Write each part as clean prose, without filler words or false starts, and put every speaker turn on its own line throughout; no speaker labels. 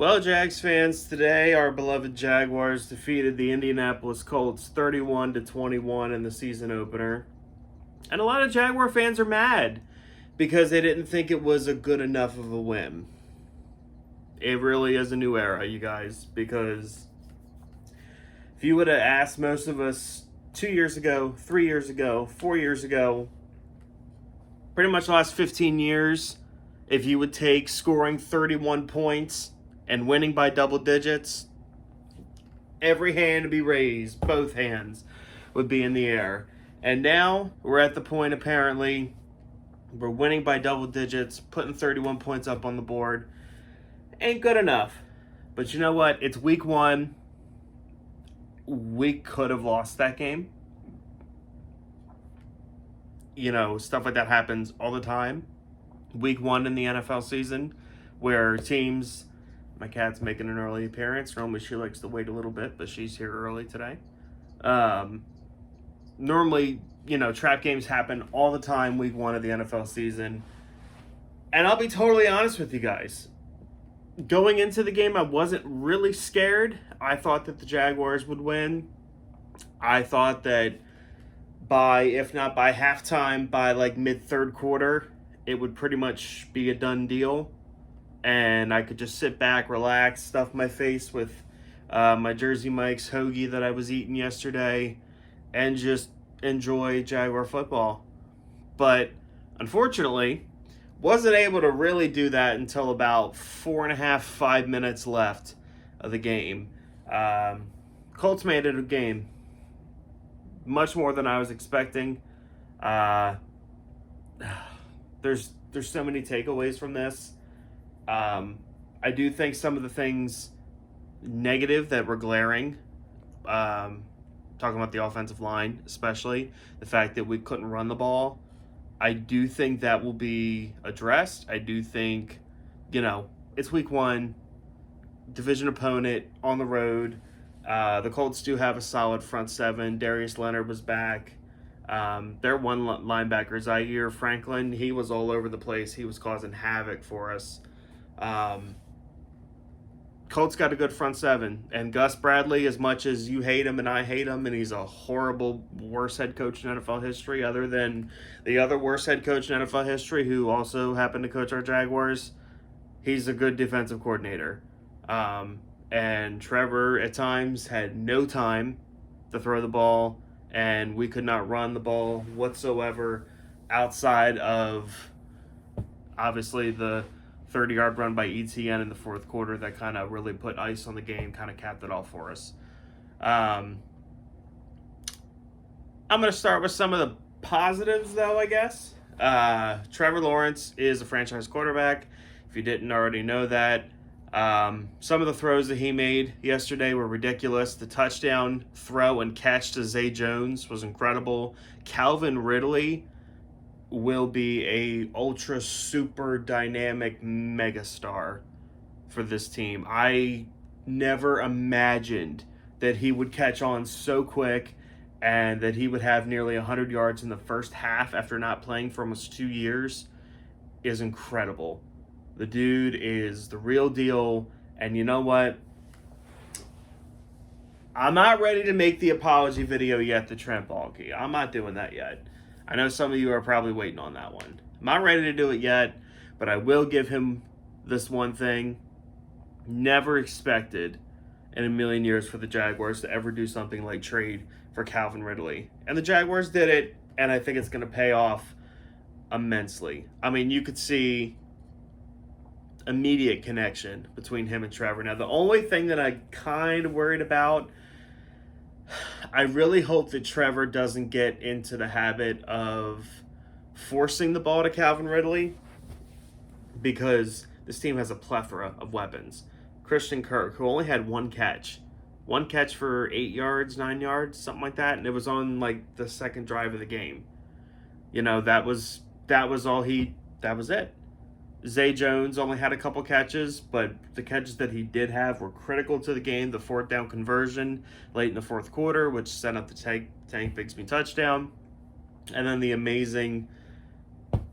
Well, Jags fans, today our beloved Jaguars defeated the Indianapolis Colts 31-21 in the season opener. And a lot of Jaguar fans are mad because they didn't think it was a good enough of a win. It really is a new era, you guys, because if you would have asked most of us 2 years ago, 3 years ago, 4 years ago, pretty much the last 15 years, if you would take scoring 31 points and winning by double digits, every hand would be raised. Both hands would be in the air. And now we're at the point, apparently, we're winning by double digits, putting 31 points up on the board. Ain't good enough. But you know what? It's week one. We could have lost that game. You know, stuff like that happens all the time. Week one in the NFL season, where teams... My cat's making an early appearance. Normally she likes to wait a little bit, but she's here early today. Normally, trap games happen all the time week one of the NFL season. And I'll be totally honest with you guys. Going into the game, I wasn't really scared. I thought that the Jaguars would win. I thought that if not by halftime, by like mid-third quarter, it would pretty much be a done deal. And I could just sit back, relax, stuff my face with my Jersey Mike's hoagie that I was eating yesterday, and just enjoy Jaguar football. But unfortunately, wasn't able to really do that until about 4.5 minutes left of the game. Colts made it a game. Much more than I was expecting. There's so many takeaways from this. I do think some of the things negative that were glaring, talking about the offensive line, especially the fact that we couldn't run the ball, I do think that will be addressed. I do think, it's week one, division opponent on the road. The Colts do have a solid front seven. Darius Leonard was back. Their one linebacker, Zaire Franklin, he was all over the place. He was causing havoc for us. Colts got a good front seven, and Gus Bradley, as much as you hate him and I hate him, and he's a horrible, worst head coach in NFL history, other than the other worst head coach in NFL history, who also happened to coach our Jaguars, he's a good defensive coordinator. And Trevor, at times, had no time to throw the ball, and we could not run the ball whatsoever outside of, obviously, the 30-yard run by ETN in the fourth quarter that kind of really put ice on the game, kind of capped it all for us. I'm going to start with some of the positives, though, I guess. Trevor Lawrence is a franchise quarterback, if you didn't already know that. Some of the throws that he made yesterday were ridiculous. The touchdown throw and catch to Zay Jones was incredible. Calvin Ridley will be a ultra super dynamic megastar for this team. I never imagined that he would catch on so quick and that he would have nearly 100 yards in the first half after not playing for almost 2 years is incredible. The dude is the real deal, and you know what? I'm not ready to make the apology video yet to Trent Baalke. I'm not doing that yet. I know some of you are probably waiting on that one. I'm not ready to do it yet, but I will give him this one thing. Never expected in a million years for the Jaguars to ever do something like trade for Calvin Ridley. And the Jaguars did it, and I think it's going to pay off immensely. I mean, you could see immediate connection between him and Trevor. Now, the only thing that I kind of worried about, I really hope that Trevor doesn't get into the habit of forcing the ball to Calvin Ridley, because this team has a plethora of weapons. Christian Kirk, who only had one catch for 8 yards, 9 yards, something like that, and it was on like the second drive of the game. That was it. Zay Jones only had a couple catches, but the catches that he did have were critical to the game. The fourth down conversion late in the fourth quarter, which set up the Tank Bigsby touchdown. And then the amazing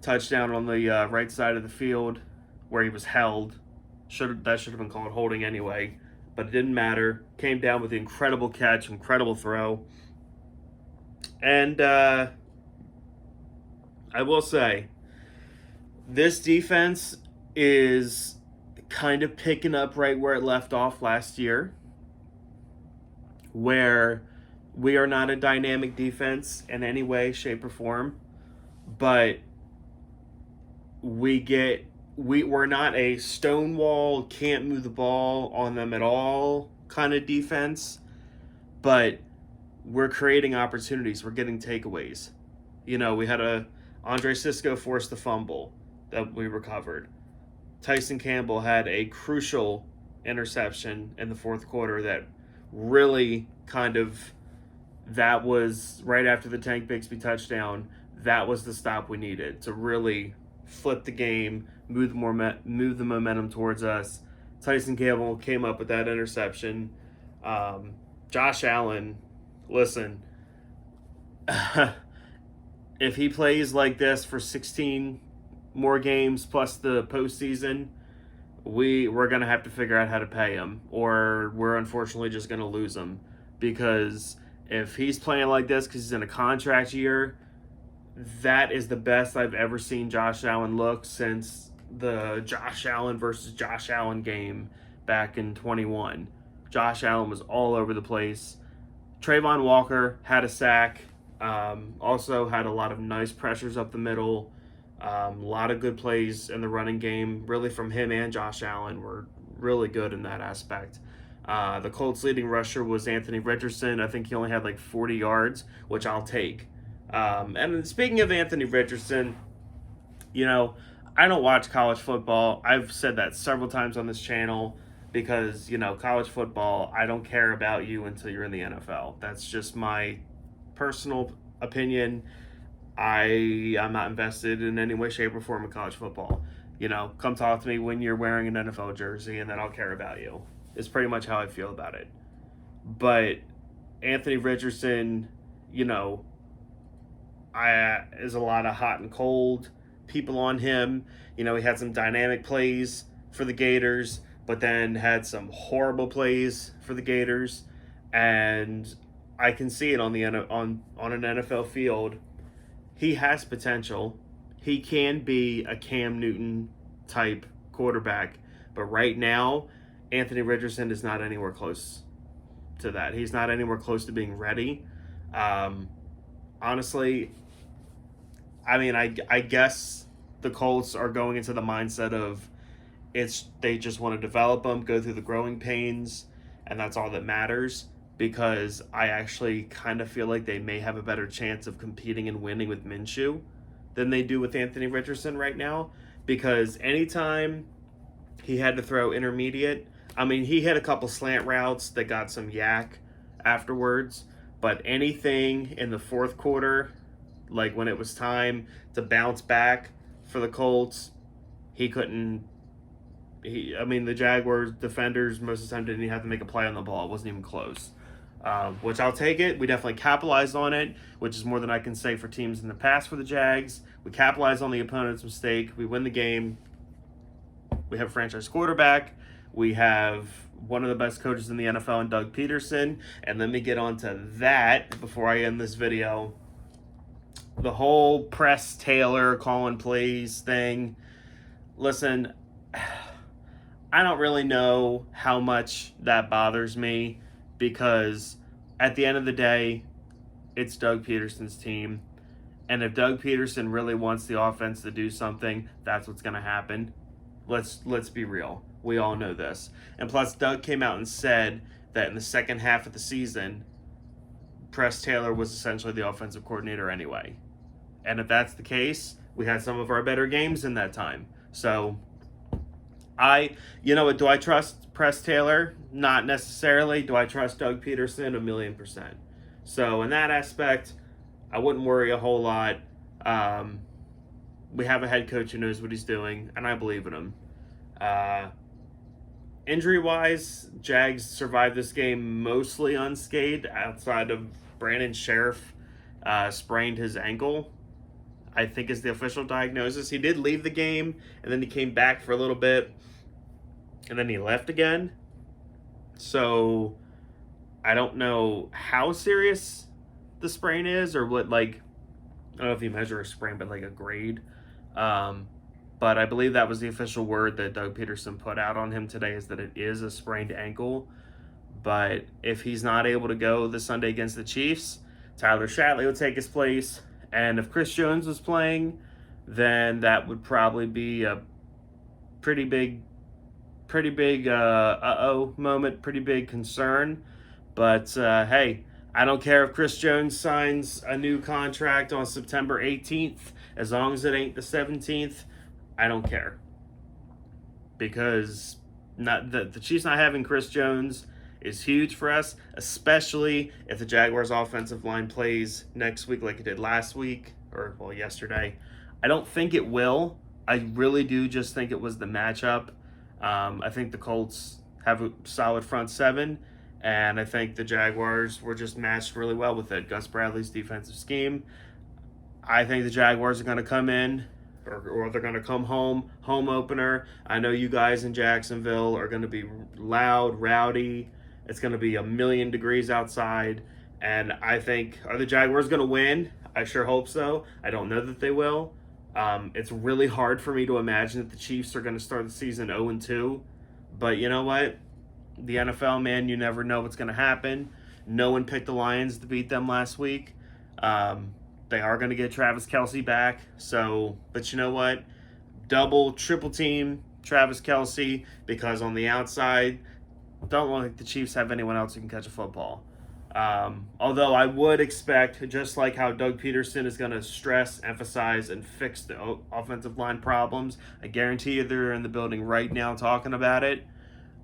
touchdown on the right side of the field where he was held That should have been called holding anyway, but it didn't matter. Came down with the incredible catch, incredible throw. And I will say, this defense is kind of picking up right where it left off last year, where we are not a dynamic defense in any way, shape, or form, but we're not a stonewall, can't move the ball on them at all kind of defense, but we're creating opportunities. We're getting takeaways. We had Andre Sisco forced the fumble that we recovered. Tyson Campbell had a crucial interception in the fourth quarter that really that was right after the Tank Bixby touchdown. That was the stop we needed to really flip the game, move the momentum towards us. Tyson Campbell came up with that interception. Josh Allen, listen, if he plays like this for 16 more games plus the postseason, we're going to have to figure out how to pay him, or we're unfortunately just going to lose him. Because if he's playing like this because he's in a contract year, that is the best I've ever seen Josh Allen look since the Josh Allen versus Josh Allen game back in 21. Josh Allen was all over the place. Trayvon Walker had a sack. Also had a lot of nice pressures up the middle. A lot of good plays in the running game, really from him and Josh Allen were really good in that aspect. The Colts' leading rusher was Anthony Richardson. I think he only had like 40 yards, which I'll take. And speaking of Anthony Richardson, I don't watch college football. I've said that several times on this channel because, college football, I don't care about you until you're in the NFL. That's just my personal opinion. I'm not invested in any way, shape, or form in college football. Come talk to me when you're wearing an NFL jersey, and then I'll care about you. It's pretty much how I feel about it. But Anthony Richardson, is a lot of hot and cold people on him. He had some dynamic plays for the Gators, but then had some horrible plays for the Gators, and I can see it on an NFL field. He has potential. He can be a Cam Newton type quarterback, but right now, Anthony Richardson is not anywhere close to that. He's not anywhere close to being ready. Honestly, I guess the Colts are going into the mindset of they just want to develop him, go through the growing pains, and that's all that matters. Because I actually kind of feel like they may have a better chance of competing and winning with Minshew than they do with Anthony Richardson right now. Because anytime he had to throw intermediate, he had a couple slant routes that got some yak afterwards, but anything in the fourth quarter, like when it was time to bounce back for the Colts, he couldn't. The Jaguars defenders most of the time didn't even have to make a play on the ball. It wasn't even close. Which I'll take it. We definitely capitalized on it, which is more than I can say for teams in the past for the Jags. We capitalized on the opponent's mistake. We win the game. We have a franchise quarterback. We have one of the best coaches in the NFL in Doug Peterson. And let me get on to that before I end this video. The whole Press Taylor calling plays thing. Listen, I don't really know how much that bothers me, because at the end of the day, it's Doug Peterson's team. And if Doug Peterson really wants the offense to do something, that's what's going to happen. Let's be real. We all know this. And plus, Doug came out and said that in the second half of the season, Press Taylor was essentially the offensive coordinator anyway. And if that's the case, we had some of our better games in that time. So, do I trust Press Taylor? Not necessarily. Do I trust Doug Peterson? 1,000,000%. So in that aspect, I wouldn't worry a whole lot. We have a head coach who knows what he's doing, and I believe in him. Injury-wise, Jags survived this game mostly unscathed, outside of Brandon Sheriff sprained his ankle, I think is the official diagnosis. He did leave the game, and then he came back for a little bit. and then he left again. So I don't know how serious the sprain is, or what, like, I don't know if you measure a sprain, but like a grade. But I believe that was the official word that Doug Peterson put out on him today, is that it is a sprained ankle. But if he's not able to go this Sunday against the Chiefs, Tyler Shatley would take his place. And if Chris Jones was playing, then that would probably be a pretty big uh-oh moment, pretty big concern. But hey, I don't care if Chris Jones signs a new contract on September 18th, as long as it ain't the 17th. I don't care, because the Chiefs not having Chris Jones is huge for us, especially if the Jaguars' offensive line plays next week like it did last week, or well, yesterday. I don't think it will. I really do just think it was the matchup. I think the Colts have a solid front seven, and I think the Jaguars were just matched really well with it. Gus Bradley's defensive scheme. I think the Jaguars are going to come in, or they're going to come home opener. I know you guys in Jacksonville are going to be loud, rowdy. It's going to be 1,000,000 degrees outside. And I think, are the Jaguars going to win? I sure hope so. I don't know that they will. It's really hard for me to imagine that the Chiefs are going to start the season 0-2. But you know what? The NFL, man, you never know what's going to happen. No one picked the Lions to beat them last week. They are going to get Travis Kelce back. So, but you know what? Double, triple team Travis Kelce, because on the outside, don't look like the Chiefs have anyone else who can catch a football. Although I would expect, just like how Doug Peterson is going to stress, emphasize, and fix the offensive line problems, I guarantee you they're in the building right now talking about it.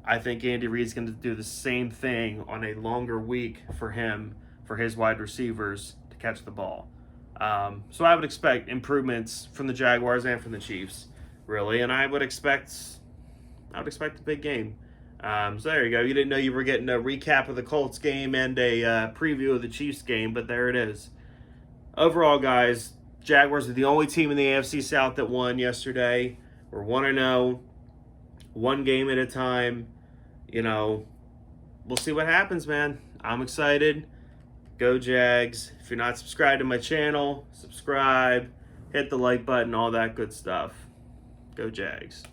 I think Andy Reid's going to do the same thing on a longer week for him, for his wide receivers to catch the ball. So I would expect improvements from the Jaguars and from the Chiefs, really, and I would expect a big game. So there you go. You didn't know you were getting a recap of the Colts game and a preview of the Chiefs game, but there it is. Overall, guys, Jaguars are the only team in the AFC South that won yesterday. We're 1-0, one game at a time. You know, we'll see what happens, man. I'm excited. Go Jags. If you're not subscribed to my channel, subscribe, hit the like button, all that good stuff. Go Jags.